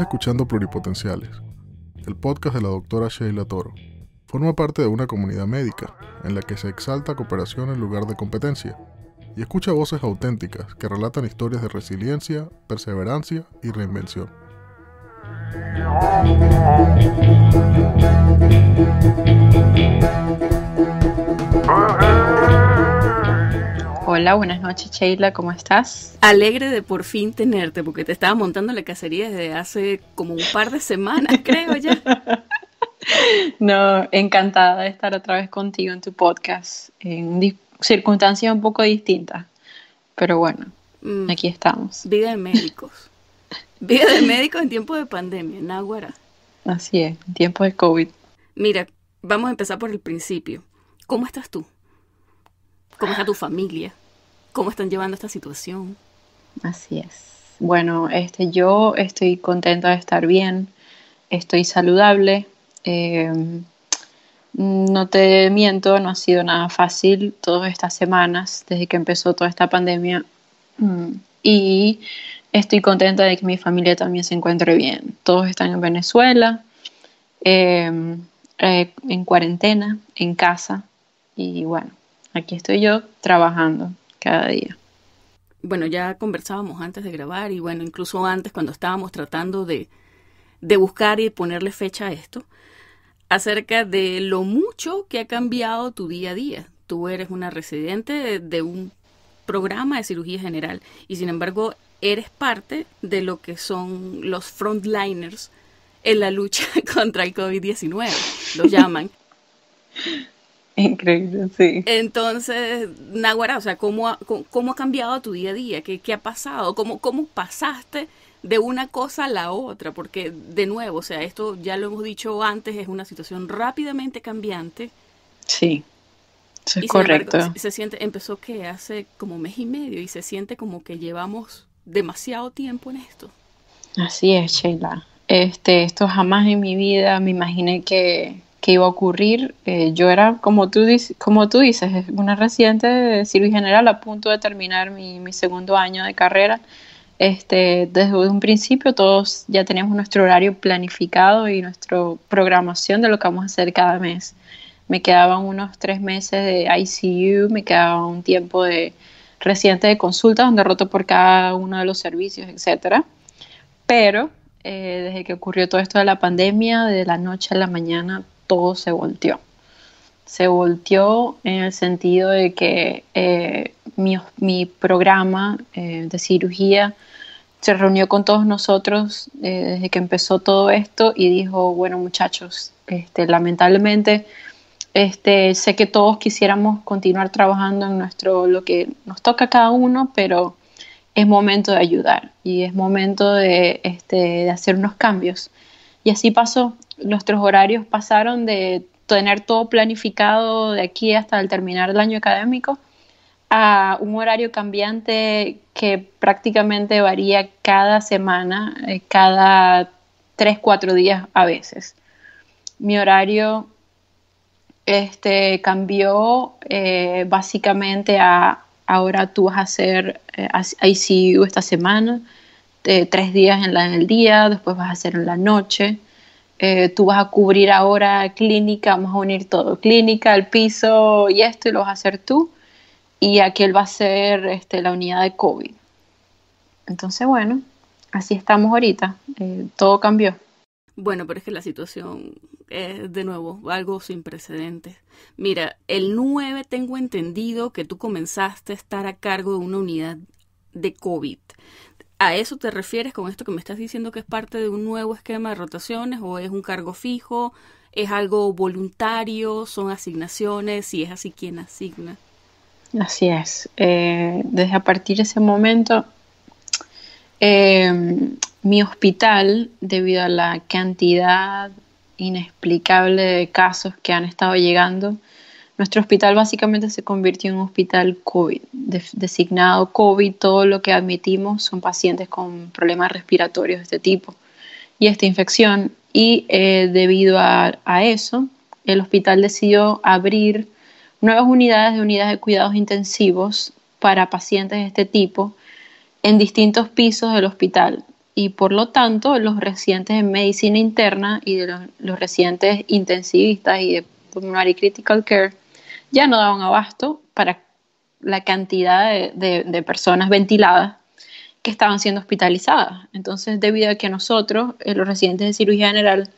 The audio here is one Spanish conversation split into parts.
escuchando Pluripotenciales, el podcast de la doctora Sheila Toro. Forma parte de una comunidad médica en la que se exalta cooperación en lugar de competencia y escucha voces auténticas que relatan historias de resiliencia, perseverancia y reinvención. Hola, buenas noches Sheila, ¿cómo estás? Alegre de por fin tenerte, porque te estaba montando la cacería desde hace como un par de semanas, creo ya. No, encantada de estar otra vez contigo en tu podcast, en circunstancias un poco distintas, pero bueno, aquí estamos. Vida de médicos. Vida de médicos en tiempos de pandemia, náguara. Así es, en tiempos de COVID. Mira, vamos a empezar por el principio. ¿Cómo estás tú? ¿Cómo está tu familia? ¿Cómo están llevando esta situación? Así es. Bueno, yo estoy contenta de estar bien, estoy saludable. No te miento, no ha sido nada fácil todas estas semanas desde que empezó toda esta pandemia. Y estoy contenta de que mi familia también se encuentre bien. Todos están en Venezuela, en cuarentena, en casa. Y bueno, aquí estoy yo trabajando cada día. Bueno, ya conversábamos antes de grabar y bueno, incluso antes cuando estábamos tratando de buscar y ponerle fecha a esto, acerca de lo mucho que ha cambiado tu día a día. Tú eres una residente de un programa de cirugía general y sin embargo eres parte de lo que son los frontliners en la lucha contra el COVID-19, lo llaman. Increíble, sí. Entonces, náguara, o sea, ¿cómo ha cambiado tu día a día? ¿Qué ha pasado? ¿Cómo pasaste de una cosa a la otra? Porque, de nuevo, o sea, esto ya lo hemos dicho antes, es una situación rápidamente cambiante. Sí, eso es correcto. Embargo, empezó que hace como mes y medio y se siente como que llevamos demasiado tiempo en esto. Así es, Sheila. Esto jamás en mi vida me imaginé que iba a ocurrir. Yo era, como tú dices, una residente de cirugía general a punto de terminar mi segundo año de carrera. Desde un principio todos ya teníamos nuestro horario planificado y nuestra programación de lo que vamos a hacer cada mes. Me quedaban unos 3 meses de ICU, me quedaba un tiempo de residente de consulta donde roto por cada uno de los servicios, etcétera. Pero desde que ocurrió todo esto de la pandemia, de la noche a la mañana, todo se volteó. Se volteó en el sentido de que mi programa de cirugía se reunió con todos nosotros desde que empezó todo esto y dijo, bueno muchachos, lamentablemente sé que todos quisiéramos continuar trabajando en lo que nos toca a cada uno, pero es momento de ayudar y es momento de hacer unos cambios. Y así pasó. Nuestros horarios pasaron de tener todo planificado de aquí hasta el terminar el año académico a un horario cambiante que prácticamente varía cada semana, cada 3-4 días a veces. Mi horario cambió básicamente a ahora tú vas a hacer ICU esta semana, 3 días en el día, después vas a hacer en la noche. Tú vas a cubrir ahora clínica, vamos a unir todo, clínica, el piso y esto, y lo vas a hacer tú. Y aquel va a ser la unidad de COVID. Entonces, bueno, así estamos ahorita. Todo cambió. Bueno, pero es que la situación es, de nuevo, algo sin precedentes. Mira, el 9 tengo entendido que tú comenzaste a estar a cargo de una unidad de COVID. ¿A eso te refieres con esto que me estás diciendo que es parte de un nuevo esquema de rotaciones o es un cargo fijo? ¿Es algo voluntario? ¿Son asignaciones? Si es así, ¿quién asigna? Así es. Desde a partir de ese momento, mi hospital, debido a la cantidad inexplicable de casos que han estado llegando, nuestro hospital básicamente se convirtió en un hospital COVID, designado COVID. Todo lo que admitimos son pacientes con problemas respiratorios de este tipo y esta infección. Y debido a eso, el hospital decidió abrir nuevas unidades de cuidados intensivos para pacientes de este tipo en distintos pisos del hospital. y por lo tanto los residentes en medicina interna y de los residentes intensivistas y de pulmonary critical care ya no daban abasto para la cantidad de personas ventiladas que estaban siendo hospitalizadas. Entonces, debido a que nosotros, los residentes de cirugía general,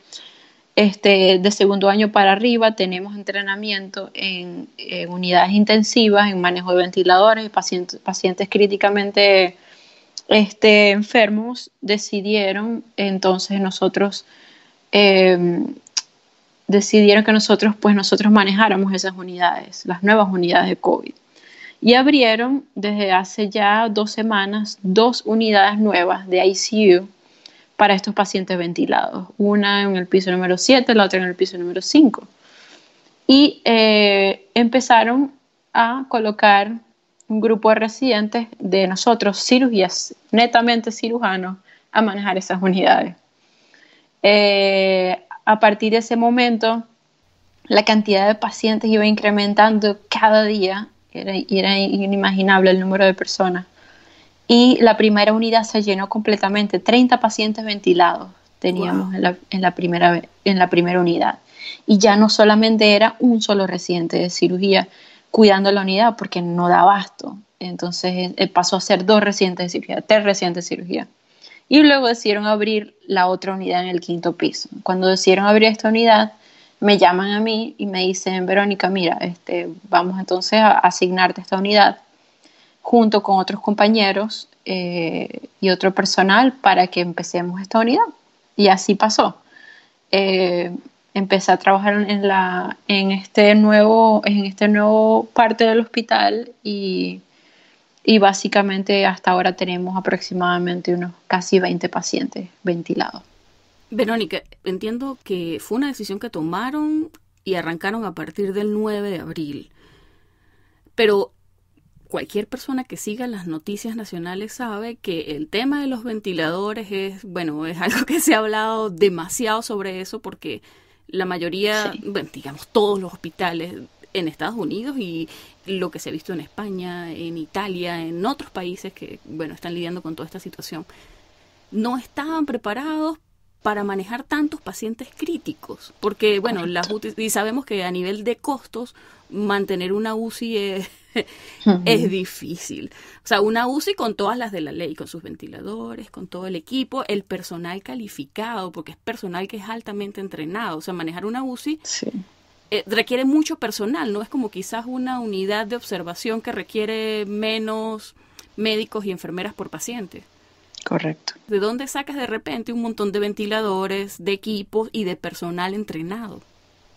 de segundo año para arriba, tenemos entrenamiento en unidades intensivas, en manejo de ventiladores y pacientes críticamente enfermos, decidieron entonces decidieron que nosotros manejáramos esas unidades, las nuevas unidades de COVID. Y abrieron desde hace ya 2 semanas 2 unidades nuevas de ICU para estos pacientes ventilados. Una en el piso número 7, la otra en el piso número 5. Y empezaron a colocar un grupo de residentes de nosotros, cirugías, netamente cirujanos, a manejar esas unidades. A partir de ese momento, la cantidad de pacientes iba incrementando cada día. Era inimaginable el número de personas. Y la primera unidad se llenó completamente. 30 pacientes ventilados teníamos en la primera unidad. Y ya no solamente era un solo residente de cirugía cuidando la unidad porque no da abasto. Entonces pasó a ser 2 residentes de cirugía, 3 residentes de cirugía. Y luego decidieron abrir la otra unidad en el 5º piso. Cuando decidieron abrir esta unidad, me llaman a mí y me dicen: Verónica, mira, vamos entonces a asignarte esta unidad junto con otros compañeros y otro personal para que empecemos esta unidad. Y así pasó. Empecé a trabajar en este nuevo parte del hospital y básicamente hasta ahora tenemos aproximadamente unos casi 20 pacientes ventilados. Verónica, entiendo que fue una decisión que tomaron y arrancaron a partir del 9 de abril. Pero cualquier persona que siga las noticias nacionales sabe que el tema de los ventiladores es algo que se ha hablado demasiado sobre eso porque la mayoría, digamos, todos los hospitales en Estados Unidos y lo que se ha visto en España, en Italia, en otros países que, están lidiando con toda esta situación, no estaban preparados para manejar tantos pacientes críticos, porque y sabemos que a nivel de costos mantener una UCI es difícil. O sea, una UCI con todas las de la ley, con sus ventiladores, con todo el equipo, el personal calificado, porque es personal que es altamente entrenado. O sea, manejar una UCI requiere mucho personal, no es como quizás una unidad de observación que requiere menos médicos y enfermeras por paciente. Correcto. ¿De dónde sacas de repente un montón de ventiladores, de equipos y de personal entrenado?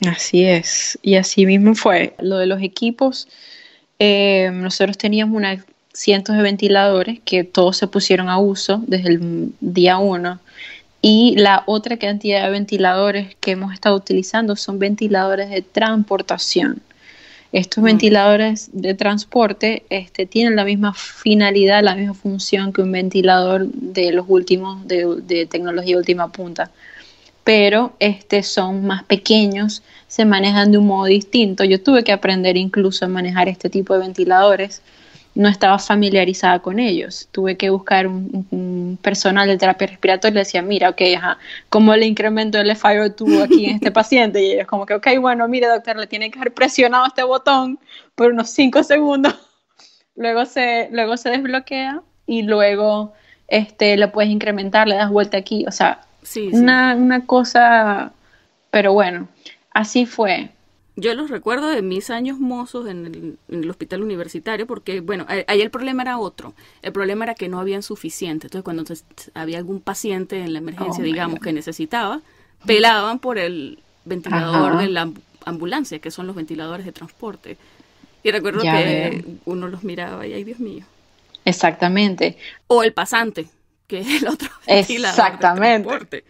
Así es, y así mismo fue. Lo de los equipos, nosotros teníamos unos cientos de ventiladores que todos se pusieron a uso desde el día 1 y la otra cantidad de ventiladores que hemos estado utilizando son ventiladores de transportación. Estos ventiladores de transporte tienen la misma finalidad, la misma función que un ventilador de los últimos, de tecnología última punta, pero son más pequeños, se manejan de un modo distinto. Yo tuve que aprender incluso a manejar este tipo de ventiladores, no estaba familiarizada con ellos, tuve que buscar un personal de terapia respiratoria y le decía: mira, ¿cómo le incremento el FiO2 aquí en este paciente? Y ellos como que, mire doctor, le tiene que haber presionado este botón por unos 5 segundos, luego se desbloquea y luego le puedes incrementar, le das vuelta aquí, o sea, una cosa, pero así fue. Yo los recuerdo de mis años mozos en el hospital universitario porque, ahí el problema era otro. El problema era que no habían suficiente. Entonces, cuando había algún paciente en la emergencia, que necesitaba, pelaban por el ventilador de la ambulancia, que son los ventiladores de transporte. Y recuerdo que uno los miraba y, ¡ay, Dios mío! Exactamente. O el pasante, que es el otro ventilador de transporte.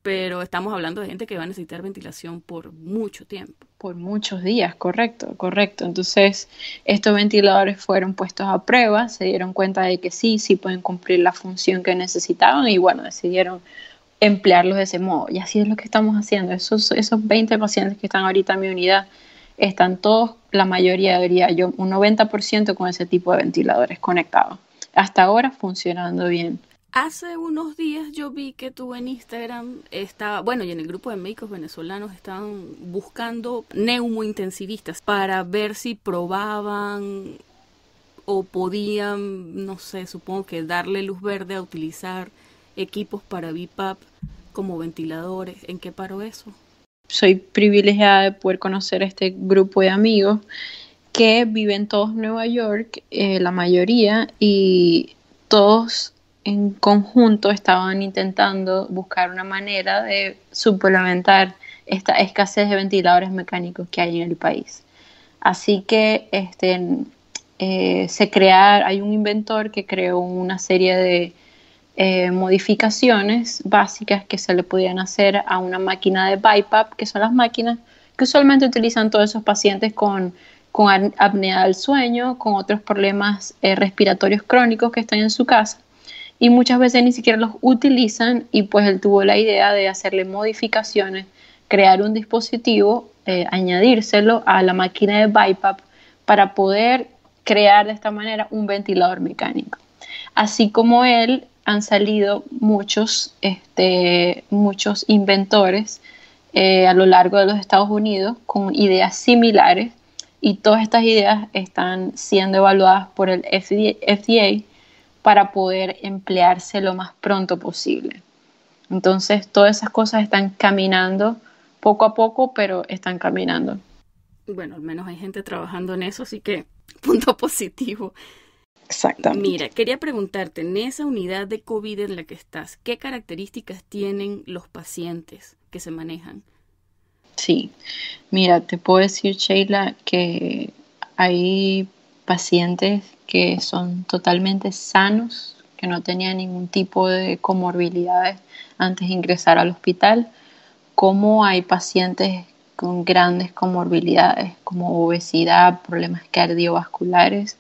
Pero estamos hablando de gente que va a necesitar ventilación por mucho tiempo. Por muchos días, correcto. Entonces, estos ventiladores fueron puestos a prueba, se dieron cuenta de que sí pueden cumplir la función que necesitaban y decidieron emplearlos de ese modo. Y así es lo que estamos haciendo. Esos 20 pacientes que están ahorita en mi unidad, están todos, la mayoría, diría yo, un 90% con ese tipo de ventiladores conectados. Hasta ahora funcionando bien. Hace unos días yo vi que tú en Instagram estaba, bueno, y en el grupo de médicos venezolanos estaban buscando neumointensivistas para ver si probaban o podían, no sé, supongo que darle luz verde a utilizar equipos para BiPAP como ventiladores. ¿En qué paró eso? Soy privilegiada de poder conocer este grupo de amigos que viven todos en Nueva York, la mayoría, y todos en conjunto estaban intentando buscar una manera de suplementar esta escasez de ventiladores mecánicos que hay en el país. Así que hay un inventor que creó una serie de modificaciones básicas que se le podían hacer a una máquina de BiPAP, que son las máquinas que usualmente utilizan todos esos pacientes con apnea del sueño, con otros problemas respiratorios crónicos que están en su casa, y muchas veces ni siquiera los utilizan, y pues él tuvo la idea de hacerle modificaciones, crear un dispositivo, añadírselo a la máquina de BiPAP para poder crear de esta manera un ventilador mecánico. Así como él, han salido muchos inventores a lo largo de los Estados Unidos con ideas similares, y todas estas ideas están siendo evaluadas por el FDA para poder emplearse lo más pronto posible. Entonces, todas esas cosas están caminando poco a poco, pero están caminando. Bueno, al menos hay gente trabajando en eso, así que punto positivo. Exactamente. Mira, quería preguntarte, en esa unidad de COVID en la que estás, ¿qué características tienen los pacientes que se manejan? Sí, mira, te puedo decir, Sheila, que hay pacientes que son totalmente sanos, que no tenían ningún tipo de comorbilidades antes de ingresar al hospital, como hay pacientes con grandes comorbilidades como obesidad, problemas cardiovasculares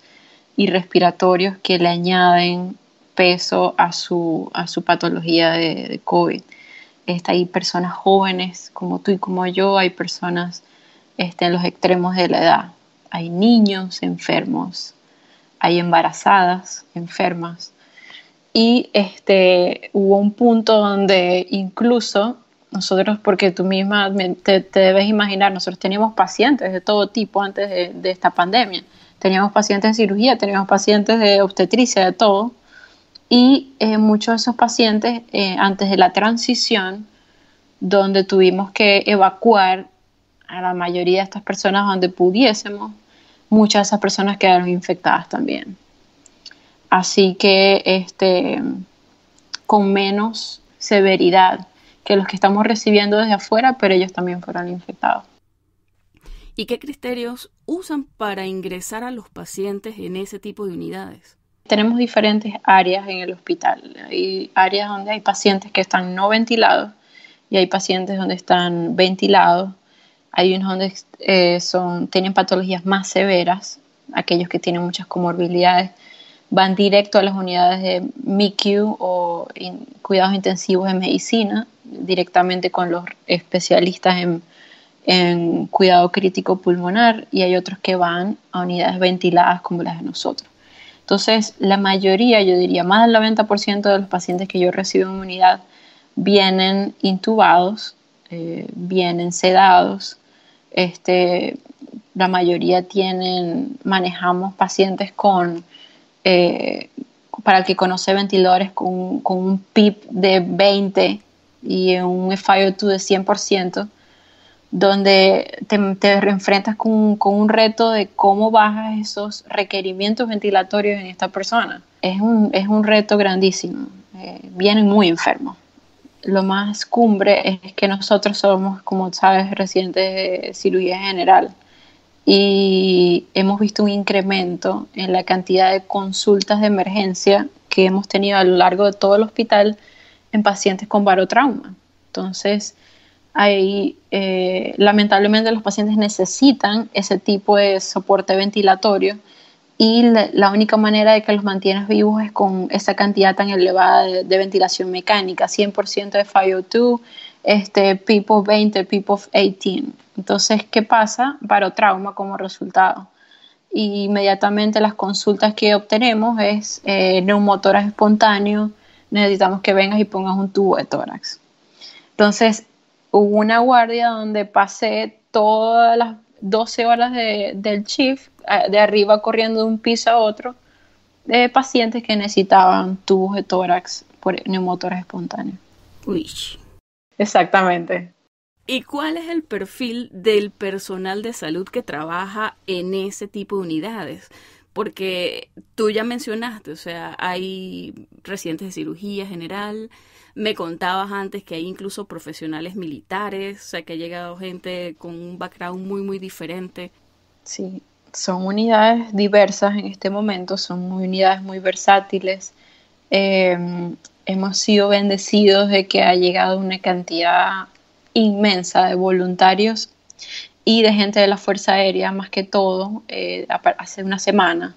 y respiratorios que le añaden peso a su patología de COVID. Hay personas jóvenes como tú y como yo, hay personas en los extremos de la edad, hay niños enfermos, hay embarazadas enfermas, y hubo un punto donde incluso nosotros, porque tú misma te debes imaginar, nosotros teníamos pacientes de todo tipo antes de esta pandemia. Teníamos pacientes de cirugía, teníamos pacientes de obstetricia, de todo. Y muchos de esos pacientes, antes de la transición, donde tuvimos que evacuar a la mayoría de estas personas donde pudiésemos, muchas de esas personas quedaron infectadas también. Así que con menos severidad que los que estamos recibiendo desde afuera, pero ellos también fueron infectados. ¿Y qué criterios usan para ingresar a los pacientes en ese tipo de unidades? Tenemos diferentes áreas en el hospital. Hay áreas donde hay pacientes que están no ventilados y hay pacientes donde están ventilados. Hay unos donde tienen patologías más severas, aquellos que tienen muchas comorbilidades. Van directo a las unidades de MICU o cuidados intensivos de medicina, directamente con los especialistas en cuidado crítico pulmonar, y hay otros que van a unidades ventiladas como las de nosotros. Entonces, la mayoría, yo diría más del 90% de los pacientes que yo recibo en unidad vienen intubados, vienen sedados. La mayoría manejamos pacientes para el que conoce ventiladores con un PIP de 20 y un FiO2 de 100%, donde te enfrentas con un reto de cómo bajas esos requerimientos ventilatorios en esta persona. Es un reto grandísimo. Vienen muy enfermos. Lo más cumbre es que nosotros somos, como sabes, residentes de cirugía general, y hemos visto un incremento en la cantidad de consultas de emergencia que hemos tenido a lo largo de todo el hospital en pacientes con barotrauma. Entonces, lamentablemente los pacientes necesitan ese tipo de soporte ventilatorio, y la única manera de que los mantienes vivos es con esa cantidad tan elevada de ventilación mecánica, 100% de FiO2, PIP of 20, PIP of 18. Entonces, ¿qué pasa? Barotrauma como resultado. Y inmediatamente las consultas que obtenemos es neumotórax espontáneo, necesitamos que vengas y pongas un tubo de tórax. Entonces, hubo una guardia donde pasé todas las 12 horas del shift, de arriba corriendo de un piso a otro, de pacientes que necesitaban tubos de tórax por neumotórax espontáneo. Uy. Exactamente. ¿Y cuál es el perfil del personal de salud que trabaja en ese tipo de unidades? Porque tú ya mencionaste, o sea, hay residentes de cirugía general, me contabas antes que hay incluso profesionales militares, o sea, que ha llegado gente con un background muy, muy diferente. Sí, son unidades diversas en este momento, son unidades muy versátiles. Hemos sido bendecidos de que ha llegado una cantidad inmensa de voluntarios y de gente de la Fuerza Aérea, más que todo. Hace una semana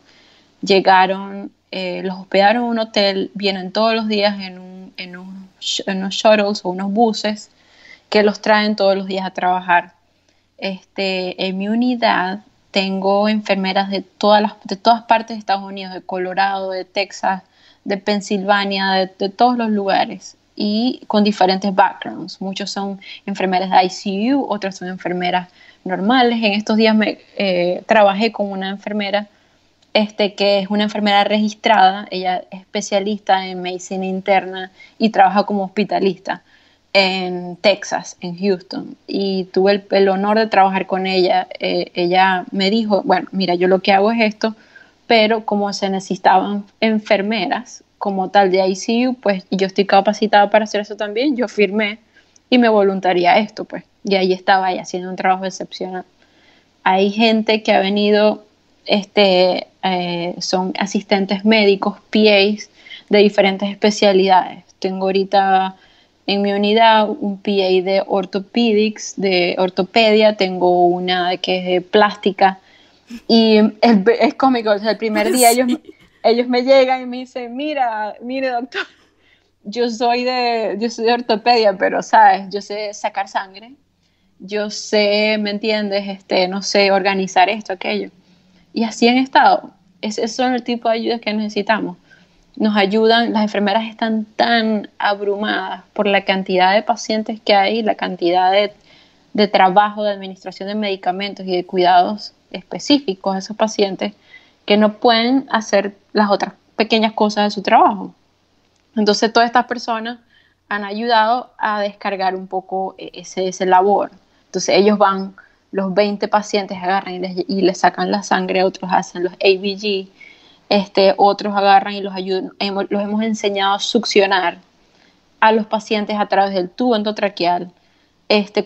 llegaron, los hospedaron en un hotel, vienen todos los días en unos shuttles o unos buses que los traen todos los días a trabajar. En mi unidad tengo enfermeras de todas partes de Estados Unidos, de Colorado, de Texas, de Pensilvania, de todos los lugares, y con diferentes backgrounds. Muchos son enfermeras de ICU, otras son enfermeras normales. En estos días trabajé con una enfermera que es una enfermera registrada. Ella es especialista en medicina interna y trabaja como hospitalista en Texas, en Houston, y tuve el honor de trabajar con ella. Ella me dijo, bueno, mira, yo lo que hago es esto, pero como se necesitaban enfermeras como tal de ICU, pues yo estoy capacitada para hacer eso también. Yo firmé y me voluntarié a esto, pues, y ahí estaba ella haciendo un trabajo excepcional. Hay gente que ha venido, son asistentes médicos, PAs de diferentes especialidades. Tengo ahorita en mi unidad un PA de orthopedics, de ortopedia, tengo una que es de plástica, y es cómico. O sea, el primer día ellos me llegan y me dicen, mire doctor, yo soy de ortopedia, pero sabes, yo sé sacar sangre, yo sé, ¿me entiendes? No sé organizar esto, aquello. Y así han estado. Ese son el tipo de ayudas que necesitamos. Nos ayudan, las enfermeras están tan abrumadas por la cantidad de pacientes que hay, la cantidad de trabajo, de administración de medicamentos y de cuidados específicos a esos pacientes, que no pueden hacer las otras pequeñas cosas de su trabajo. Entonces todas estas personas han ayudado a descargar un poco ese labor. Entonces ellos van, los 20 pacientes agarran y les sacan la sangre, otros hacen los ABG, otros agarran y los ayudan. Los hemos enseñado a succionar a los pacientes a través del tubo endotraqueal,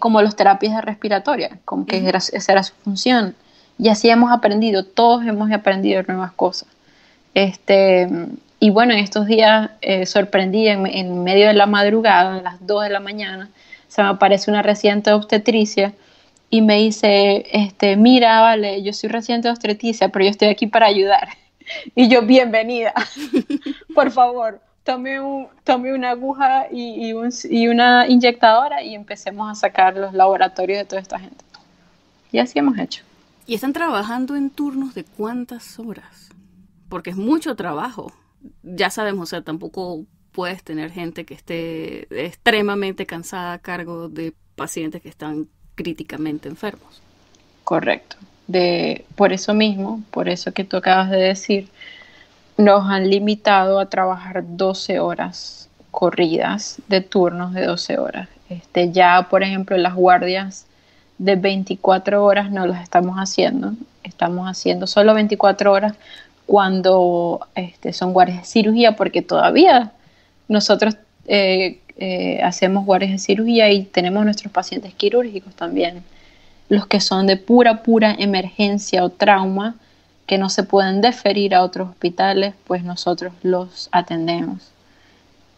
como las terapias respiratorias, como que esa era su función. Y así hemos aprendido, todos hemos aprendido nuevas cosas. Y bueno, en estos días sorprendí en medio de la madrugada, a las 2 de la mañana, se me aparece una residente de obstetricia y me dice, mira, vale, yo soy residente de obstetricia, pero yo estoy aquí para ayudar. Y yo, bienvenida, por favor, tome una aguja y una inyectadora y empecemos a sacar los laboratorios de toda esta gente. Y así hemos hecho. ¿Y están trabajando en turnos de cuántas horas? Porque es mucho trabajo. Ya sabemos, o sea, tampoco puedes tener gente que esté extremadamente cansada a cargo de pacientes que están críticamente enfermos. Correcto. Por eso mismo, por eso que tú acabas de decir, nos han limitado a trabajar 12 horas corridas, de turnos de 12 horas. Ya, por ejemplo, las guardias de 24 horas no las estamos haciendo solo 24 horas cuando son guardias de cirugía, porque todavía nosotros hacemos guardias de cirugía y tenemos nuestros pacientes quirúrgicos también, los que son de pura emergencia o trauma, que no se pueden deferir a otros hospitales, pues nosotros los atendemos.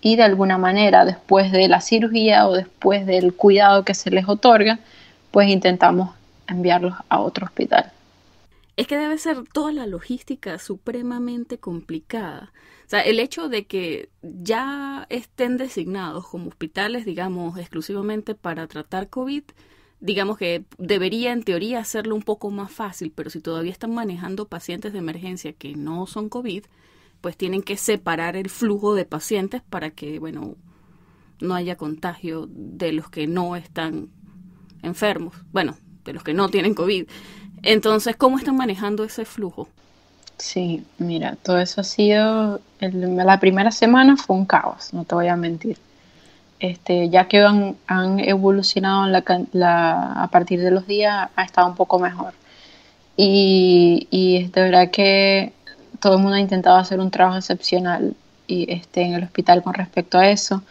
Y de alguna manera, después de la cirugía o después del cuidado que se les otorga, pues intentamos enviarlos a otro hospital. Es que debe ser toda la logística supremamente complicada. O sea, el hecho de que ya estén designados como hospitales, digamos, exclusivamente para tratar COVID, digamos que debería en teoría hacerlo un poco más fácil, pero si todavía están manejando pacientes de emergencia que no son COVID, pues tienen que separar el flujo de pacientes para que, bueno, no haya contagio de los que no están enfermos, bueno, de los que no tienen COVID. Entonces, ¿cómo están manejando ese flujo? Sí, mira, todo eso ha sido, la primera semana fue un caos, no te voy a mentir. Ya que han evolucionado a partir de los días, ha estado un poco mejor. Y es de verdad que todo el mundo ha intentado hacer un trabajo excepcional en el hospital con respecto a eso.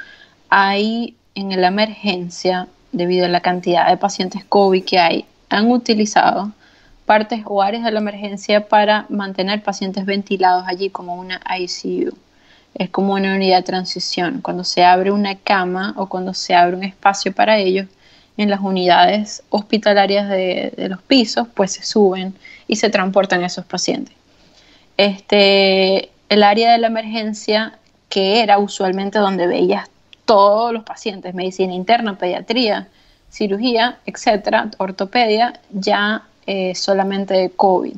Hay en la emergencia, debido a la cantidad de pacientes COVID que hay, han utilizado partes o áreas de la emergencia para mantener pacientes ventilados allí como una ICU. Es como una unidad de transición. Cuando se abre una cama o cuando se abre un espacio para ellos, en las unidades hospitalarias de los pisos, pues se suben y se transportan esos pacientes. El área de la emergencia, que era usualmente donde veías todos los pacientes, medicina interna, pediatría, cirugía, etcétera, ortopedia, ya solamente COVID.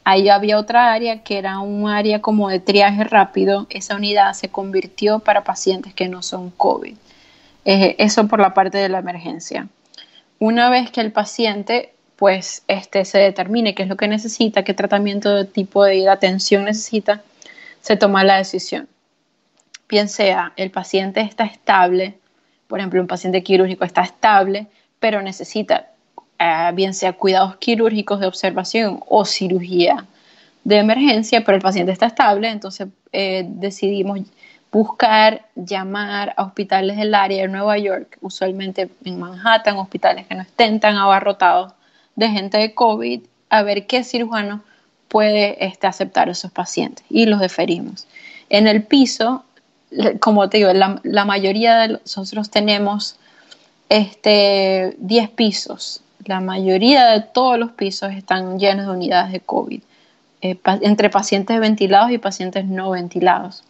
Ahí había otra área que era un área como de triaje rápido. Esa unidad se convirtió para pacientes que no son COVID. Eso por la parte de la emergencia. Una vez que el paciente pues se determine qué es lo que necesita, qué tratamiento de tipo de atención necesita, se toma la decisión. Bien sea el paciente está estable, por ejemplo un paciente quirúrgico está estable, pero necesita bien sea cuidados quirúrgicos de observación o cirugía de emergencia, pero el paciente está estable, entonces decidimos buscar, llamar a hospitales del área de Nueva York, usualmente en Manhattan, hospitales que no estén tan abarrotados de gente de COVID, a ver qué cirujano puede aceptar esos pacientes y los deferimos. En el piso, como te digo, la mayoría de nosotros tenemos 10 pisos. La mayoría de todos los pisos están llenos de unidades de COVID, entre pacientes ventilados y pacientes no ventilados.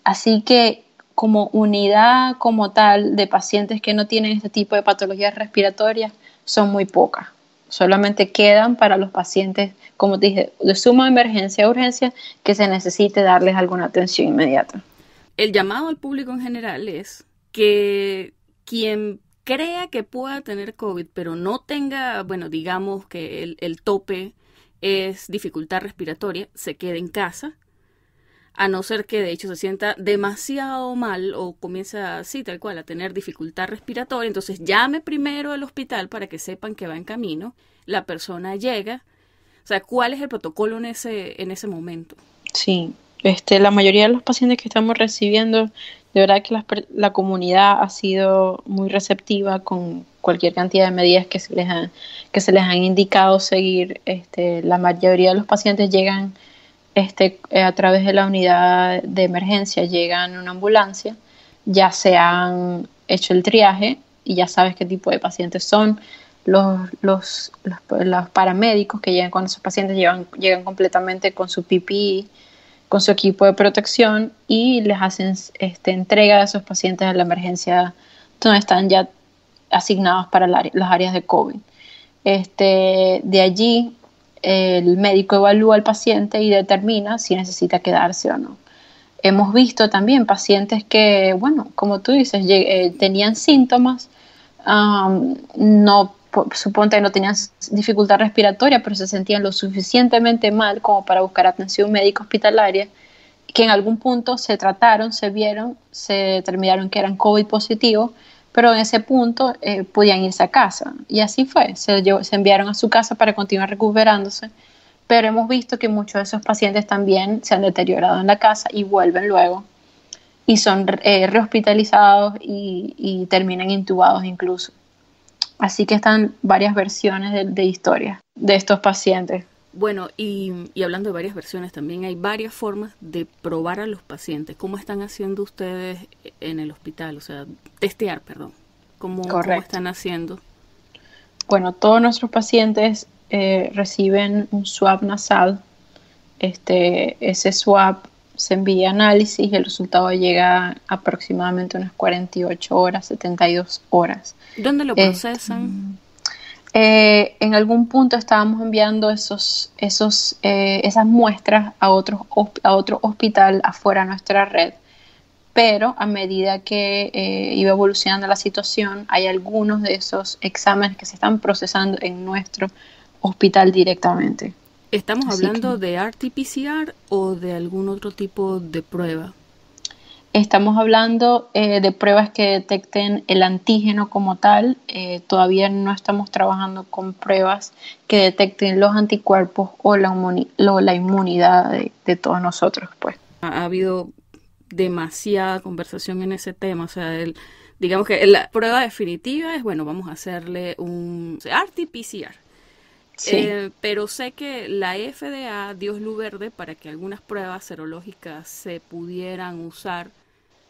Así que como unidad como tal de pacientes que no tienen este tipo de patologías respiratorias son muy pocas. Solamente quedan para los pacientes, como te dije, de suma emergencia o urgencia que se necesite darles alguna atención inmediata. El llamado al público en general es que quien crea que pueda tener COVID, pero no tenga, bueno, digamos que el tope es dificultad respiratoria, se quede en casa, a no ser que de hecho se sienta demasiado mal o comienza así, tal cual, a tener dificultad respiratoria. Entonces llame primero al hospital para que sepan que va en camino, la persona llega. O sea, ¿cuál es el protocolo en ese momento? Sí, la mayoría de los pacientes que estamos recibiendo, de verdad que la comunidad ha sido muy receptiva con cualquier cantidad de medidas que se les han indicado seguir. La mayoría de los pacientes llegan a través de la unidad de emergencia, llegan en una ambulancia, ya se han hecho el triaje y ya sabes qué tipo de pacientes son. Los paramédicos que llegan con esos pacientes llegan completamente con su PPE, con su equipo de protección, y les hacen entrega de esos pacientes a la emergencia donde están ya asignados para las áreas de COVID. De allí el médico evalúa al paciente y determina si necesita quedarse o no. Hemos visto también pacientes que, bueno, como tú dices, tenían síntomas, suponte que no tenían dificultad respiratoria, pero se sentían lo suficientemente mal como para buscar atención médica hospitalaria, que en algún punto se trataron, se vieron, se determinaron que eran COVID positivos, pero en ese punto podían irse a casa. Y así fue, se enviaron a su casa para continuar recuperándose, pero hemos visto que muchos de esos pacientes también se han deteriorado en la casa y vuelven luego y son rehospitalizados y terminan intubados incluso. Así que están varias versiones de historia de estos pacientes. Bueno, y hablando de varias versiones, también hay varias formas de probar a los pacientes. ¿Cómo están haciendo ustedes en el hospital? O sea, testear, perdón. ¿Cómo están haciendo? Bueno, todos nuestros pacientes reciben un swab nasal. Ese swab se envía a análisis y el resultado llega aproximadamente unas 48 horas, 72 horas. ¿Dónde lo procesan? En algún punto estábamos enviando esas muestras a otro hospital afuera de nuestra red, pero a medida que iba evolucionando la situación, hay algunos de esos exámenes que se están procesando en nuestro hospital directamente. ¿Estamos hablando de RT-PCR o de algún otro tipo de prueba? Estamos hablando de pruebas que detecten el antígeno como tal. Todavía no estamos trabajando con pruebas que detecten los anticuerpos o la inmunidad de todos nosotros, pues. Ha habido demasiada conversación en ese tema. O sea, digamos que la prueba definitiva es, bueno, vamos a hacerle un RT-PCR. Sí. Pero sé que la FDA dio luz verde para que algunas pruebas serológicas se pudieran usar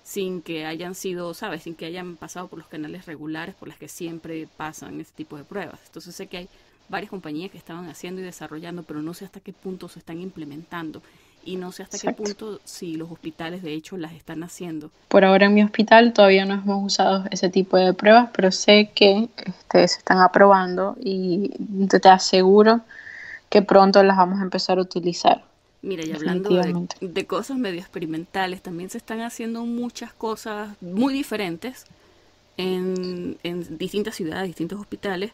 sin que hayan sido, ¿sabes? Sin que hayan pasado por los canales regulares por las que siempre pasan ese tipo de pruebas. Entonces sé que hay varias compañías que estaban haciendo y desarrollando, pero no sé hasta qué punto se están implementando. Y no sé hasta Exacto. qué punto si los hospitales de hecho las están haciendo. Por ahora en mi hospital todavía no hemos usado ese tipo de pruebas, pero sé que se están aprobando y te aseguro que pronto las vamos a empezar a utilizar. Mira, y hablando de cosas medio experimentales, también se están haciendo muchas cosas muy diferentes en distintas ciudades, distintos hospitales,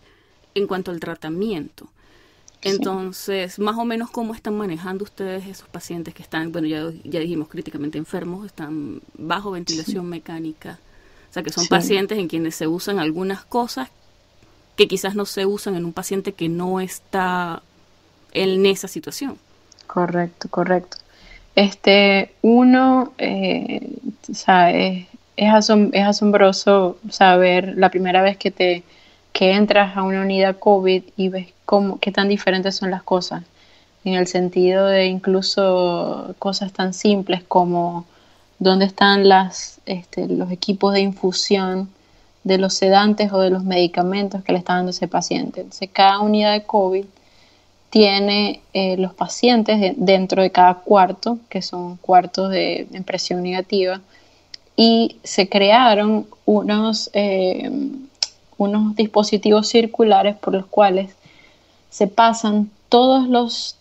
en cuanto al tratamiento. Entonces, más o menos, ¿cómo están manejando ustedes esos pacientes que están, bueno, ya dijimos, críticamente enfermos, están bajo ventilación mecánica? O sea, que son pacientes en quienes se usan algunas cosas que quizás no se usan en un paciente que no está en esa situación. Correcto. Uno, es asombroso saber la primera vez que entras a una unidad COVID y ves qué tan diferentes son las cosas, en el sentido de incluso cosas tan simples como dónde están los equipos de infusión de los sedantes o de los medicamentos que le está dando ese paciente. Entonces, cada unidad de COVID tiene los pacientes dentro de cada cuarto, que son cuartos de impresión negativa, y se crearon unos dispositivos circulares por los cuales se pasan todos los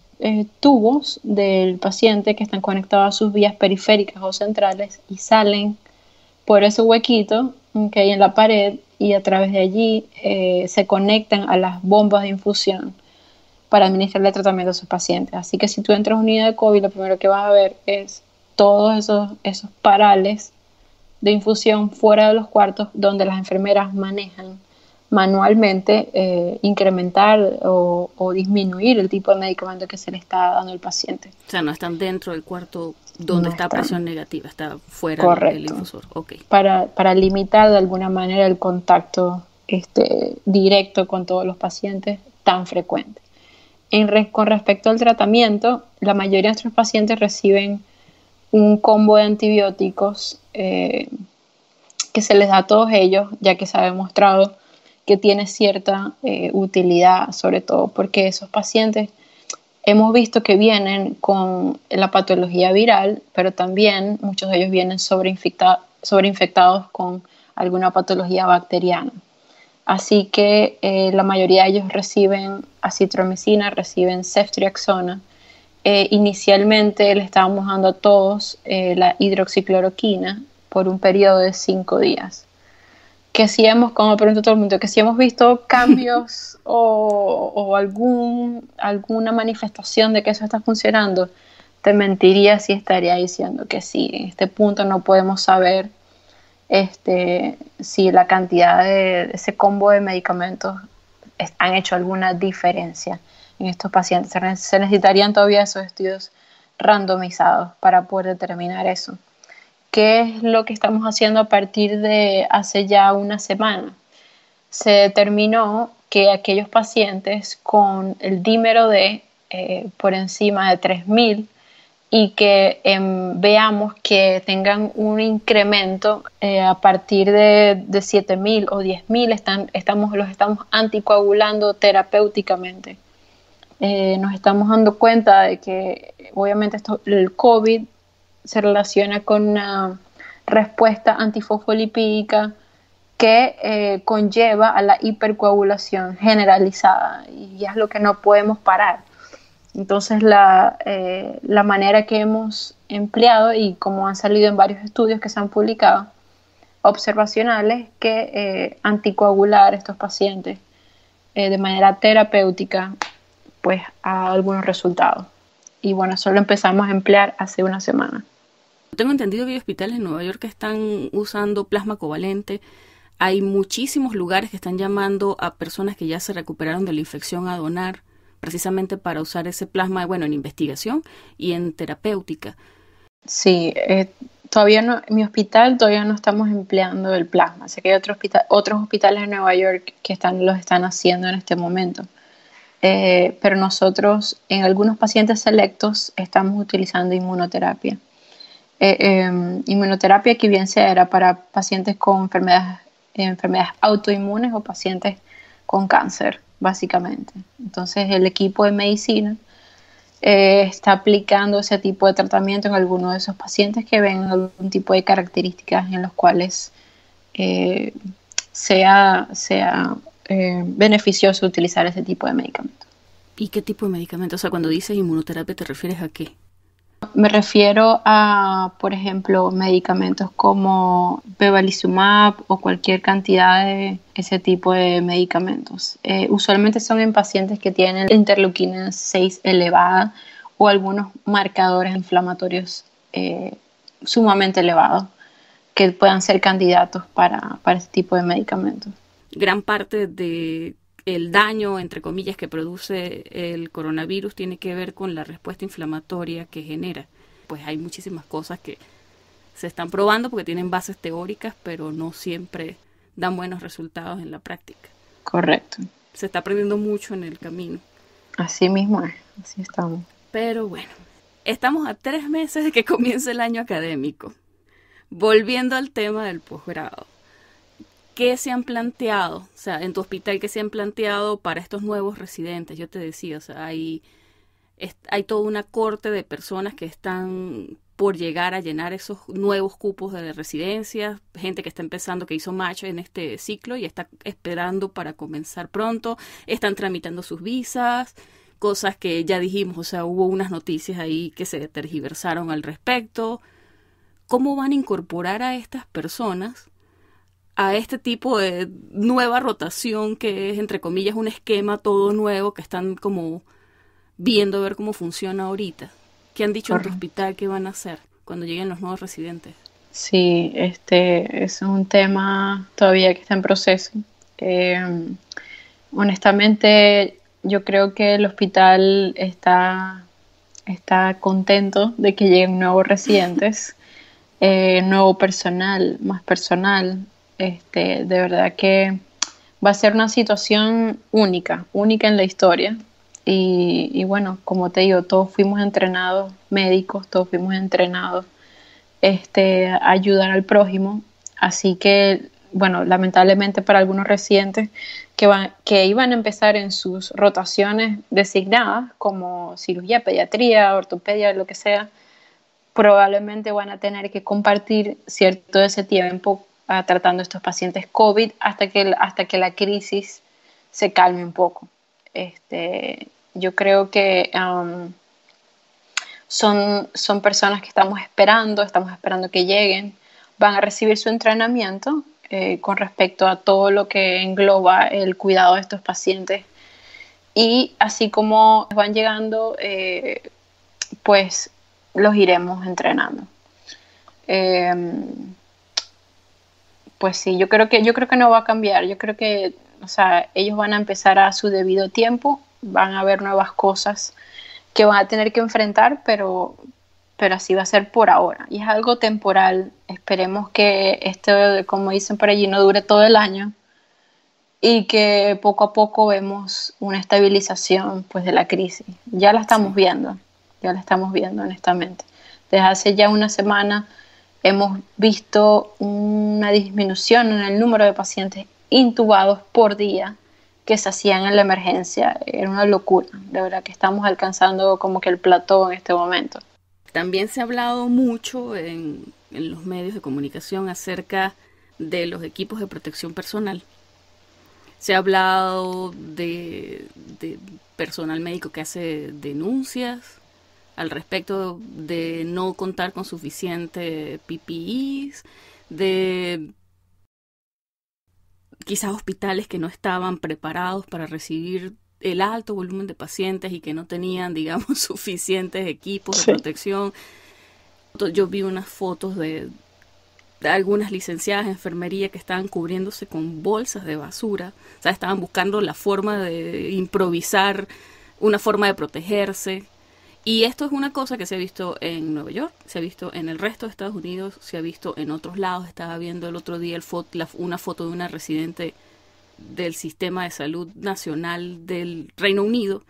tubos del paciente que están conectados a sus vías periféricas o centrales y salen por ese huequito que hay en la pared, y a través de allí se conectan a las bombas de infusión para administrarle tratamiento a sus pacientes. Así que si tú entras a una unidad de COVID, lo primero que vas a ver es todos esos parales de infusión fuera de los cuartos, donde las enfermeras manejan manualmente incrementar o disminuir el tipo de medicamento que se le está dando al paciente. O sea, no están dentro del cuarto donde está presión negativa, está fuera del infusor. Okay. Para limitar de alguna manera el contacto directo con todos los pacientes tan frecuente. Con respecto al tratamiento, la mayoría de nuestros pacientes reciben un combo de antibióticos que se les da a todos ellos, ya que se ha demostrado que tiene cierta utilidad, sobre todo porque esos pacientes hemos visto que vienen con la patología viral, pero también muchos de ellos vienen sobreinfectados con alguna patología bacteriana. Así que la mayoría de ellos reciben acitromicina, reciben ceftriaxona. Inicialmente le estábamos dando a todos la hidroxicloroquina por un periodo de 5 días. Que si como pregunto a todo el mundo, que si hemos visto cambios o alguna manifestación de que eso está funcionando, te mentiría si estaría diciendo que sí. En este punto no podemos saber si la cantidad de ese combo de medicamentos han hecho alguna diferencia en estos pacientes. Se necesitarían todavía esos estudios randomizados para poder determinar eso. ¿Qué es lo que estamos haciendo a partir de hace ya una semana? Se determinó que aquellos pacientes con el dímero D por encima de 3.000 y que veamos que tengan un incremento a partir de 7.000 o 10.000, los estamos anticoagulando terapéuticamente. Nos estamos dando cuenta de que obviamente el COVID se relaciona con una respuesta antifosfolipídica que conlleva a la hipercoagulación generalizada y es lo que no podemos parar. Entonces la manera que hemos empleado y como han salido en varios estudios que se han publicado observacionales que anticoagular a estos pacientes de manera terapéutica pues a algunos resultados. Y bueno, eso lo empezamos a emplear hace una semana. Tengo entendido que hay hospitales en Nueva York que están usando plasma covalente. Hay muchísimos lugares que están llamando a personas que ya se recuperaron de la infección a donar, precisamente para usar ese plasma, bueno, en investigación y en terapéutica. Sí, todavía no, en mi hospital todavía no estamos empleando el plasma. Sé que hay otros hospitales en Nueva York que los están haciendo en este momento. Pero nosotros en algunos pacientes selectos estamos utilizando inmunoterapia. Inmunoterapia que bien sea era para pacientes con enfermedades autoinmunes o pacientes con cáncer, básicamente. Entonces el equipo de medicina está aplicando ese tipo de tratamiento en algunos de esos pacientes que ven algún tipo de características en los cuales sea beneficioso utilizar ese tipo de medicamentos. ¿Y qué tipo de medicamentos? O sea, cuando dices inmunoterapia, ¿te refieres a qué? Me refiero a, por ejemplo, medicamentos como bevacizumab o cualquier cantidad de ese tipo de medicamentos. Usualmente son en pacientes que tienen interleuquina 6 elevada o algunos marcadores inflamatorios sumamente elevados que puedan ser candidatos para ese tipo de medicamentos. Gran parte de el daño, entre comillas, que produce el coronavirus tiene que ver con la respuesta inflamatoria que genera. Pues hay muchísimas cosas que se están probando porque tienen bases teóricas, pero no siempre dan buenos resultados en la práctica. Correcto. Se está aprendiendo mucho en el camino. Así mismo es, así estamos. Pero bueno, estamos a 3 meses de que comience el año académico. Volviendo al tema del posgrado. ¿Qué se han planteado? O sea, en tu hospital, ¿qué se han planteado para estos nuevos residentes? Yo te decía, o sea, hay toda una corte de personas que están por llegar a llenar esos nuevos cupos de residencias, gente que está empezando, que hizo match en este ciclo y está esperando para comenzar pronto, están tramitando sus visas, cosas que ya dijimos, o sea, hubo unas noticias ahí que se tergiversaron al respecto. ¿Cómo van a incorporar a estas personas a este tipo de nueva rotación que es, entre comillas, un esquema todo nuevo que están como viendo a ver cómo funciona ahorita? ¿Qué han dicho en tu hospital que van a hacer cuando lleguen los nuevos residentes? Sí, es un tema todavía que está en proceso. Honestamente, yo creo que el hospital está contento de que lleguen nuevos residentes, nuevo personal, más personal. De verdad que va a ser una situación única en la historia. Y bueno, como te digo, todos fuimos entrenados médicos, todos fuimos entrenados a ayudar al prójimo. Así que, bueno, lamentablemente para algunos residentes que iban a empezar en sus rotaciones designadas, como cirugía, pediatría, ortopedia, lo que sea, probablemente van a tener que compartir cierto de ese tiempo tratando estos pacientes COVID hasta que la crisis se calme un poco. Yo creo que son personas que estamos esperando que lleguen, van a recibir su entrenamiento con respecto a todo lo que engloba el cuidado de estos pacientes y así como van llegando, pues los iremos entrenando. Pues sí, yo creo que no va a cambiar. Yo creo que, o sea, ellos van a empezar a su debido tiempo, van a haber nuevas cosas que van a tener que enfrentar, pero así va a ser por ahora. Y es algo temporal. Esperemos que esto, como dicen por allí, no dure todo el año y que poco a poco vemos una estabilización pues, de la crisis. Ya la estamos viendo, honestamente. Desde hace ya una semana hemos visto una disminución en el número de pacientes intubados por día que se hacían en la emergencia. Era una locura. De verdad que estamos alcanzando como que el plató en este momento. También se ha hablado mucho en los medios de comunicación acerca de los equipos de protección personal. Se ha hablado de personal médico que hace denuncias al respecto de no contar con suficiente PPEs, de quizás hospitales que no estaban preparados para recibir el alto volumen de pacientes y que no tenían, digamos, suficientes equipos de protección. Yo vi unas fotos de algunas licenciadas en enfermería que estaban cubriéndose con bolsas de basura. O sea, estaban buscando la forma de improvisar, una forma de protegerse. Y esto es una cosa que se ha visto en Nueva York, se ha visto en el resto de Estados Unidos, se ha visto en otros lados. Estaba viendo el otro día una foto de una residente del Sistema de Salud Nacional del Reino Unido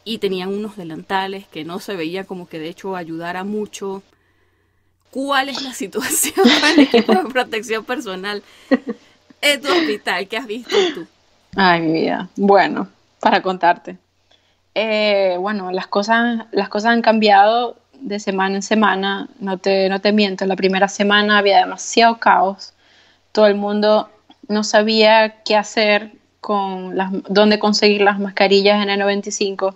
y tenían unos delantales que no se veía como que de hecho ayudara mucho. ¿Cuál es la situación con el equipo de protección personal en tu hospital? ¿Qué has visto tú? Ay, mi vida. Bueno, para contarte. Bueno, las cosas han cambiado de semana en semana. No te miento, la primera semana había demasiado caos. Todo el mundo no sabía qué hacer dónde conseguir las mascarillas N95,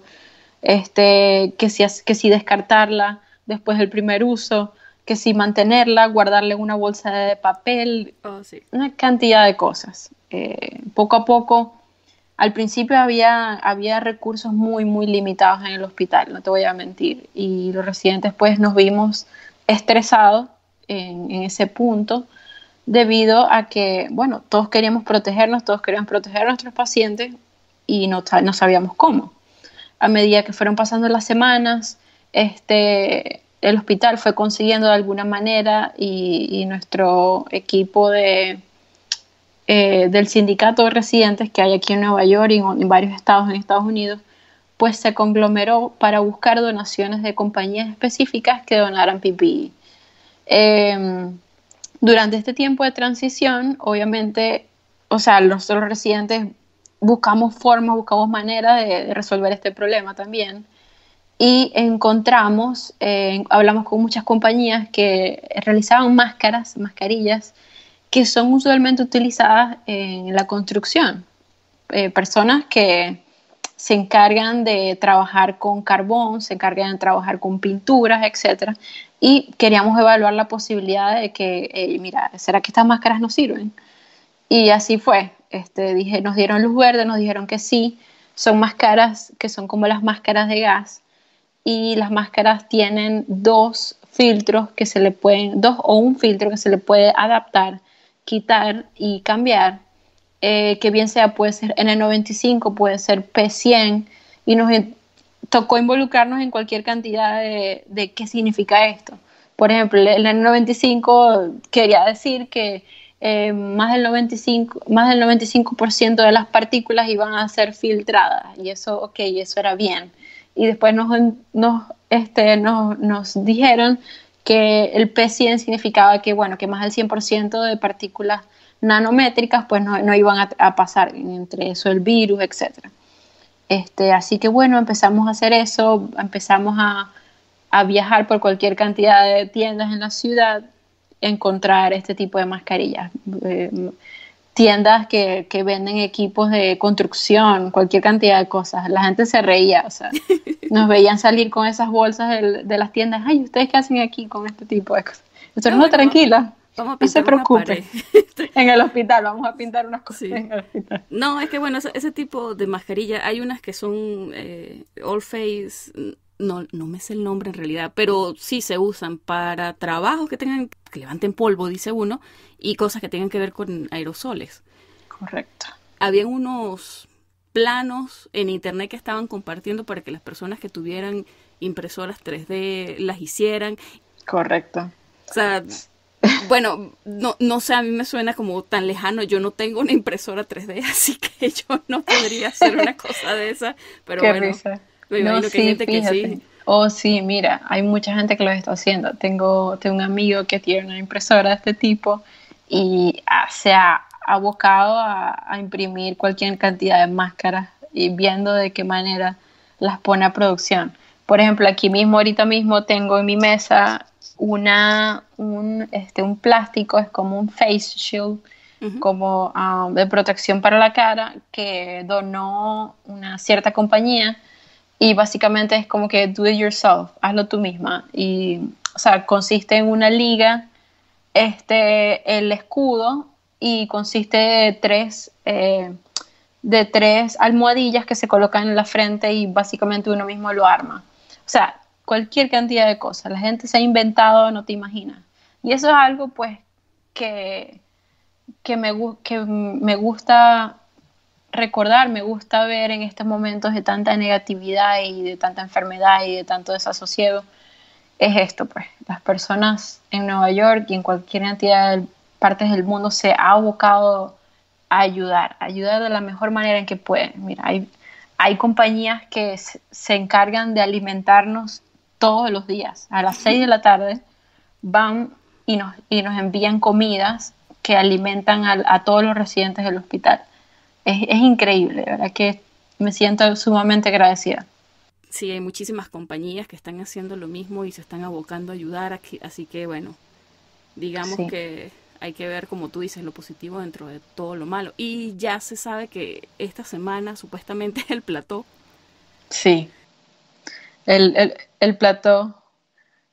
que si descartarla después del primer uso, que si mantenerla, guardarle una bolsa de papel, una cantidad de cosas. Poco a poco, al principio había recursos muy, muy limitados en el hospital, no te voy a mentir, y los residentes pues nos vimos estresados en ese punto, debido a que, bueno, todos queríamos proteger a nuestros pacientes y no sabíamos cómo. A medida que fueron pasando las semanas, el hospital fue consiguiendo de alguna manera y nuestro equipo del sindicato de residentes que hay aquí en Nueva York y en varios estados en Estados Unidos, pues se conglomeró para buscar donaciones de compañías específicas que donaran PPE. Durante este tiempo de transición, obviamente, nosotros los residentes buscamos maneras de resolver este problema también. Y hablamos con muchas compañías que realizaban mascarillas, que son usualmente utilizadas en la construcción. Personas que se encargan de trabajar con carbón, se encargan de trabajar con pinturas, etc. Y queríamos evaluar la posibilidad de que, mira, ¿será que estas máscaras nos sirven? Y así fue. Nos dieron luz verde, nos dijeron que sí. Son máscaras que son como las máscaras de gas. Y las máscaras tienen dos o un filtro que se le puede adaptar, quitar y cambiar, que bien sea puede ser N95, puede ser P100, y nos tocó involucrarnos en cualquier cantidad de qué significa esto. Por ejemplo, el N95 quería decir que más del 95% de las partículas iban a ser filtradas, y eso era bien. Y después nos dijeron que el P100 significaba que más del 100% de partículas nanométricas pues no iban a pasar, entre eso el virus, etc. Así que bueno, empezamos a hacer eso, empezamos a viajar por cualquier cantidad de tiendas en la ciudad, encontrar este tipo de mascarillas. Tiendas que venden equipos de construcción, cualquier cantidad de cosas. La gente se reía, nos veían salir con esas bolsas de las tiendas. Ay, ¿ustedes qué hacen aquí con este tipo de cosas? Nosotros, no, tranquila, no se preocupen. En el hospital, vamos a pintar unas cosas en el hospital. No, es que bueno, ese tipo de mascarilla, hay unas que son all face, no me sé el nombre en realidad, pero sí se usan para trabajos que levanten polvo, dice uno, y cosas que tengan que ver con aerosoles. Correcto. Habían unos planos en internet que estaban compartiendo para que las personas que tuvieran impresoras 3D las hicieran. Correcto. O sea, bueno, no sé, a mí me suena como tan lejano. Yo no tengo una impresora 3D, así que yo no podría hacer una cosa de esa. Pero qué bueno, risa. me imagino que hay gente fíjate. que sí. Oh, sí, mira, hay mucha gente que lo está haciendo. Tengo un amigo que tiene una impresora de este tipo y se ha abocado a imprimir cualquier cantidad de máscaras y viendo de qué manera las pone a producción. Por ejemplo, ahorita mismo tengo en mi mesa un plástico, es como un face shield, como de protección para la cara, que donó una cierta compañía, y básicamente es como que do it yourself, hazlo tú misma. Y, o sea, consiste en una liga, el escudo, y consiste de tres almohadillas que se colocan en la frente y básicamente uno mismo lo arma. O sea, cualquier cantidad de cosas. La gente se ha inventado, no te imaginas. Y eso es algo, pues, que me gusta recordar, me gusta ver en estos momentos de tanta negatividad y de tanta enfermedad y de tanto desasosiego. Es esto, pues, las personas en Nueva York y en cualquier cantidad de partes del mundo se ha abocado a ayudar de la mejor manera en que pueden. Mira, hay compañías que se encargan de alimentarnos todos los días. A las 6 de la tarde van y nos envían comidas que alimentan a todos los residentes del hospital. Es increíble, ¿verdad? Que me siento sumamente agradecida. Sí, hay muchísimas compañías que están haciendo lo mismo y se están abocando a ayudar, así que bueno, digamos Sí. que hay que ver, como tú dices, lo positivo dentro de todo lo malo. Y ya se sabe que esta semana supuestamente el plató. Sí, el plató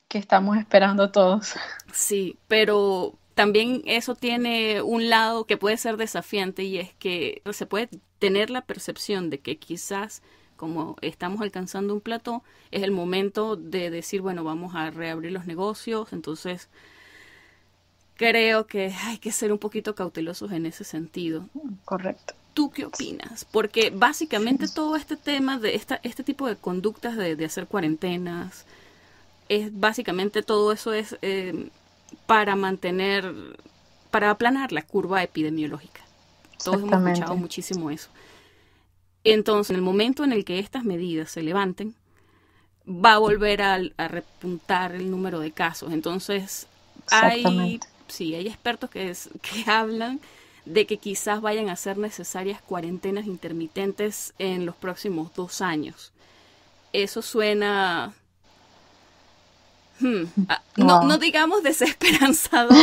que estamos esperando todos. Sí, pero también eso tiene un lado que puede ser desafiante, y es que se puede tener la percepción de que quizás, como estamos alcanzando un plató, es el momento de decir, bueno, vamos a reabrir los negocios. Entonces creo que hay que ser un poquito cautelosos en ese sentido. Correcto. ¿Tú qué opinas? Porque básicamente todo este tema de este tipo de conductas de hacer cuarentenas, es básicamente todo eso es para aplanar la curva epidemiológica. Todos hemos escuchado muchísimo eso. Entonces, en el momento en el que estas medidas se levanten, va a volver a repuntar el número de casos. Entonces, hay expertos que hablan de que quizás vayan a ser necesarias cuarentenas intermitentes en los próximos 2 años. Eso suena... No digamos desesperanzador,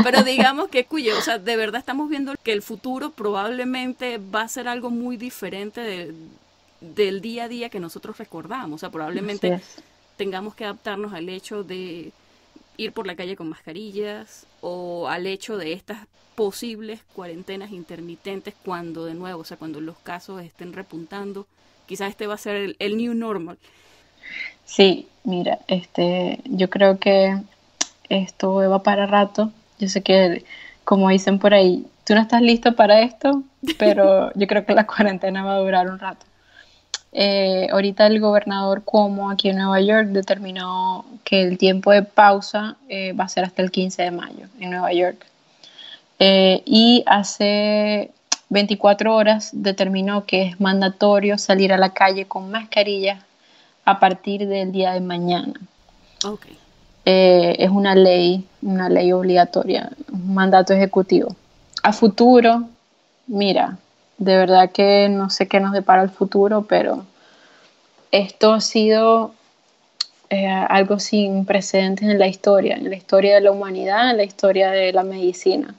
pero digamos que o sea, de verdad estamos viendo que el futuro probablemente va a ser algo muy diferente del día a día que nosotros recordamos. O sea, probablemente tengamos que adaptarnos al hecho de ir por la calle con mascarillas, o al hecho de estas posibles cuarentenas intermitentes cuando de nuevo, o sea, cuando los casos estén repuntando. Quizás este va a ser el new normal. Sí, mira, yo creo que esto va para rato. Yo sé que, como dicen por ahí, tú no estás listo para esto, pero yo creo que la cuarentena va a durar un rato. Ahorita el gobernador Cuomo aquí en Nueva York determinó que el tiempo de pausa va a ser hasta el 15 de mayo en Nueva York. Y hace 24 horas determinó que es mandatorio salir a la calle con mascarilla a partir del día de mañana. Okay. Es una ley obligatoria, un mandato ejecutivo. A futuro, mira, de verdad que no sé qué nos depara el futuro, pero esto ha sido algo sin precedentes en la historia de la humanidad, en la historia de la medicina.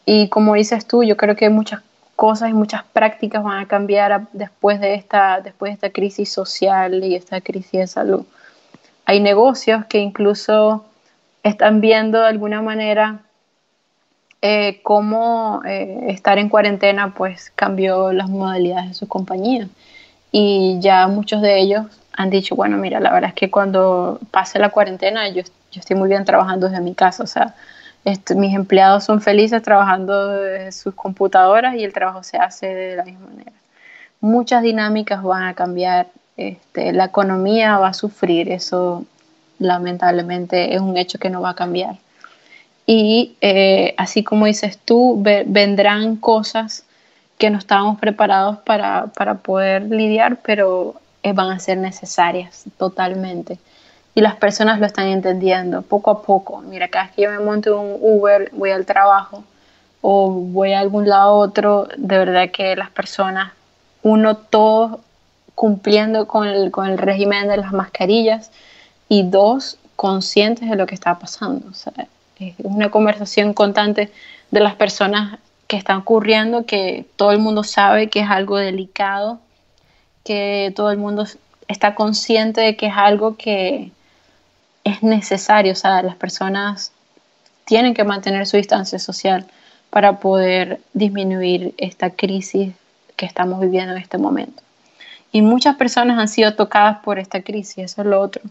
Y como dices tú, yo creo que muchas cosas y muchas prácticas van a cambiar después de esta crisis social y esta crisis de salud. Hay negocios que incluso están viendo de alguna manera cómo estar en cuarentena pues cambió las modalidades de sus compañías. Y ya muchos de ellos han dicho, bueno, mira, la verdad es que cuando pase la cuarentena yo estoy muy bien trabajando desde mi casa. O sea, mis empleados son felices trabajando desde sus computadoras y el trabajo se hace de la misma manera. Muchas dinámicas van a cambiar, la economía va a sufrir, eso lamentablemente es un hecho que no va a cambiar. Y así como dices tú, vendrán cosas que no estábamos preparados para poder lidiar, pero van a ser necesarias totalmente. Y las personas lo están entendiendo poco a poco. Mira, cada vez que yo me monto en un Uber, voy al trabajo o voy a algún lado u otro, de verdad que las personas, todos cumpliendo con el régimen de las mascarillas, y dos, conscientes de lo que está pasando. O sea, es una conversación constante de las personas que están ocurriendo, que todo el mundo sabe que es algo delicado, que todo el mundo está consciente de que es algo que es necesario. O sea, las personas tienen que mantener su distancia social para poder disminuir esta crisis que estamos viviendo en este momento. Y muchas personas han sido tocadas por esta crisis, eso es lo otro,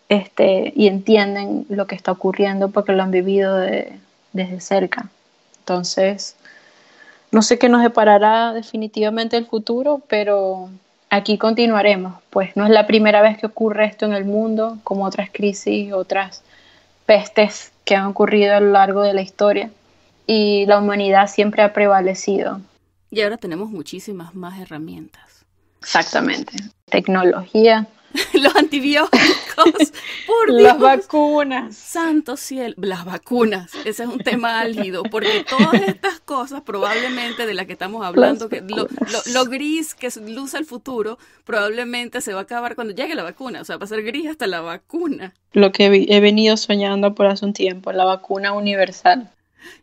y entienden lo que está ocurriendo porque lo han vivido desde cerca. Entonces, no sé qué nos deparará definitivamente el futuro, pero aquí continuaremos, pues no es la primera vez que ocurre esto en el mundo, como otras crisis, otras pestes que han ocurrido a lo largo de la historia, y la humanidad siempre ha prevalecido. Y ahora tenemos muchísimas más herramientas. Exactamente. Tecnología. Los antibióticos, por Dios. Las vacunas. Santo cielo, las vacunas. Ese es un tema álgido, porque todas estas cosas probablemente de las que estamos hablando, que lo gris que luce el futuro, probablemente se va a acabar cuando llegue la vacuna. O sea, va a ser gris hasta la vacuna. Lo que he venido soñando por hace un tiempo, la vacuna universal.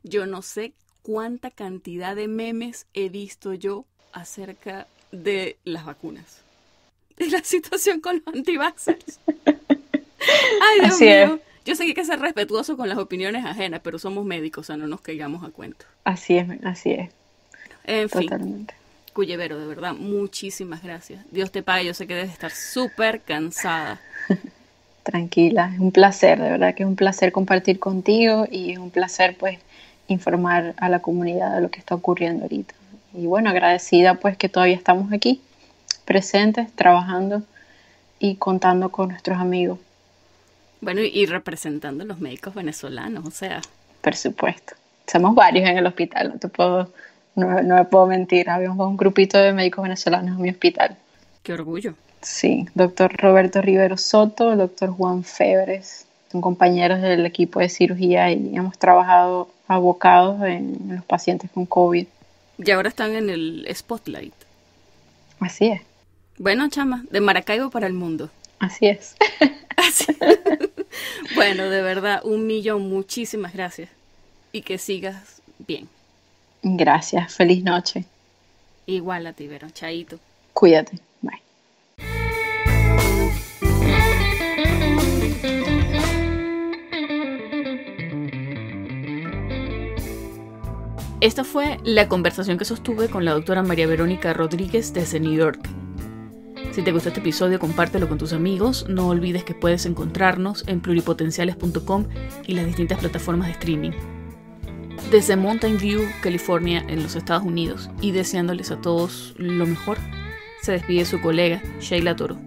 Yo no sé cuánta cantidad de memes he visto yo acerca de las vacunas. De la situación con los antivaxxers. Ay, Dios Así mío. es. Yo sé que hay que ser respetuoso con las opiniones ajenas, pero somos médicos, o sea, no nos caigamos a cuento. Así es, así es. En fin, Totalmente. Cuyevero, de verdad, muchísimas gracias. Dios te pague, yo sé que debes estar súper cansada. Tranquila, es un placer, de verdad que es un placer compartir contigo y es un placer pues informar a la comunidad de lo que está ocurriendo ahorita. Y bueno, agradecida pues que todavía estamos aquí, presentes, trabajando y contando con nuestros amigos. Bueno, y representando a los médicos venezolanos, o sea. Por supuesto. Somos varios en el hospital, no me puedo mentir. Habíamos un grupito de médicos venezolanos en mi hospital. Qué orgullo. Sí, doctor Roberto Rivero Soto, doctor Juan Febres, son compañeros del equipo de cirugía y hemos trabajado abocados en los pacientes con COVID. Y ahora están en el spotlight. Así es. Bueno, chama, de Maracaibo para el mundo. Así es. Así. Bueno, de verdad, 1.000.000, muchísimas gracias. Y que sigas bien. Gracias, feliz noche. Igual a ti, Vero. Chaito. Cuídate. Bye. Esta fue la conversación que sostuve con la doctora María Verónica Rodríguez desde New York. Si te gustó este episodio, compártelo con tus amigos. No olvides que puedes encontrarnos en pluripotenciales.com y las distintas plataformas de streaming. Desde Mountain View, California, en los Estados Unidos, y deseándoles a todos lo mejor, se despide su colega Sheila Toro.